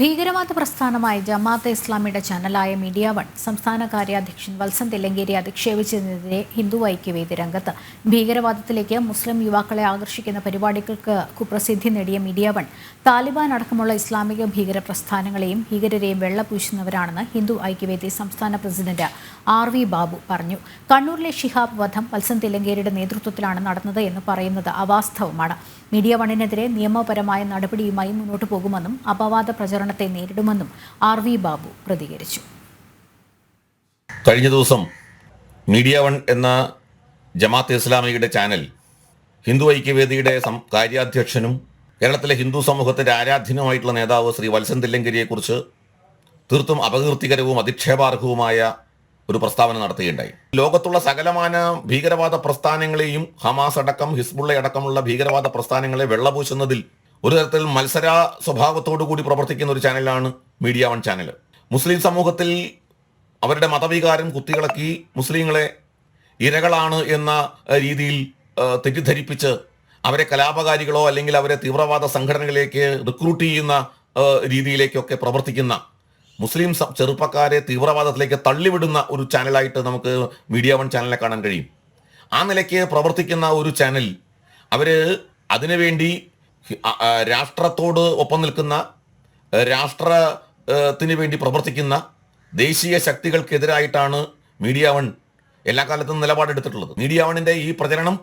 ഭീകരവാദ പ്രസ്ഥാനമായ ജമാഅത്തെ ഇസ്ലാമിയുടെ ചാനലായ media one സംസ്ഥാന കാര്യാധ്യക്ഷൻ വത്സൻ തില്ലങ്കേരി അധിക്ഷേപിച്ചതിനെതിരെ ഹിന്ദു ഐക്യവേദി രംഗത്ത്. ഭീകരവാദത്തിലേക്ക് മുസ്ലിം യുവാക്കളെ ആകർഷിക്കുന്ന പരിപാടികൾക്ക് കുപ്രസിദ്ധി നേടിയ മീഡിയ വൺ താലിബാൻ അടക്കമുള്ള ഇസ്ലാമിക ഭീകര പ്രസ്ഥാനങ്ങളെയും ഭീകരരെയും വെള്ളപൂശുന്നവരാണെന്ന് ഹിന്ദു ഐക്യവേദി സംസ്ഥാന പ്രസിഡന്റ് RV ബാബു പറഞ്ഞു. കണ്ണൂരിലെ ഷിഹാബ് വധം വത്സൻ തില്ലങ്കേരിയുടെ നേതൃത്വത്തിലാണ് നടന്നത് എന്ന് പറയുന്നത് അവാസ്തവമാണ്. മീഡിയ വണ്ണിനെതിരെ നിയമപരമായ നടപടിയുമായി മുന്നോട്ടു പോകുമെന്നും അപവാദ പ്രചരണത്തെ നേരിടുമെന്നും RV ബാബു പ്രതികരിച്ചു. കഴിഞ്ഞ ദിവസം മീഡിയ വൺ എന്ന ജമാഅത്തെ ഇസ്ലാമിയുടെ ചാനൽ ഹിന്ദു ഐക്യവേദിയുടെ കാര്യാധ്യക്ഷനും കേരളത്തിലെ ഹിന്ദു സമൂഹത്തിന്റെ ആരാധ്യനുമായിട്ടുള്ള നേതാവ് ശ്രീ വത്സൻ തില്ലങ്കരിയെക്കുറിച്ച് തീർത്തും അപകീർത്തികരവും അധിക്ഷേപാർഹവുമായ ഒരു പ്രസ്താവന നടത്തുകയുണ്ടായി. ലോകത്തുള്ള സകലമാന ഭീകരവാദ പ്രസ്ഥാനങ്ങളെയും ഹമാസ് അടക്കം ഹിസ്ബുള്ള അടക്കമുള്ള ഭീകരവാദ പ്രസ്ഥാനങ്ങളെ വെള്ളപൂശുന്നതിൽ ഒരു തരത്തിൽ മത്സര സ്വഭാവത്തോടു കൂടി പ്രവർത്തിക്കുന്ന ഒരു ചാനലാണ് മീഡിയ വൺ ചാനൽ. മുസ്ലിം സമൂഹത്തിൽ അവരുടെ മതവികാരം കുത്തിയിളക്കി മുസ്ലിങ്ങളെ ഇരകളാണ് എന്ന രീതിയിൽ തെറ്റിദ്ധരിപ്പിച്ച് അവരെ കലാപകാരികളോ അല്ലെങ്കിൽ അവരെ തീവ്രവാദ സംഘടനകളിലേക്ക് റിക്രൂട്ട് ചെയ്യുന്ന രീതിയിലേക്കൊക്കെ പ്രവർത്തിക്കുന്ന മുസ്ലിം ചെറുപ്പക്കാരെ തീവ്രവാദത്തിലേക്ക് തള്ളിവിടുന്ന ഒരു ചാനലായിട്ട് നമുക്ക് മീഡിയ വൺ ചാനലിനെ കാണാൻ കഴിയും. ആ നിലയ്ക്ക് പ്രവർത്തിക്കുന്ന ഒരു ചാനൽ അവര് അതിനുവേണ്ടി രാഷ്ട്രത്തോട് ഒപ്പം നിൽക്കുന്ന രാഷ്ട്രത്തിന് വേണ്ടി പ്രവർത്തിക്കുന്ന ദേശീയ ശക്തികൾക്കെതിരായിട്ടാണ് മീഡിയ വൺ എല്ലാ കാലത്തും നിലപാടെടുത്തിട്ടുള്ളത്. മീഡിയ വണ്ണിന്റെ ഈ പ്രചരണം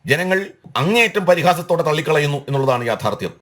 ജനങ്ങൾ അങ്ങേയറ്റം പരിഹാസത്തോടെ തള്ളിക്കളയുന്നു എന്നുള്ളതാണ് യാഥാർത്ഥ്യം.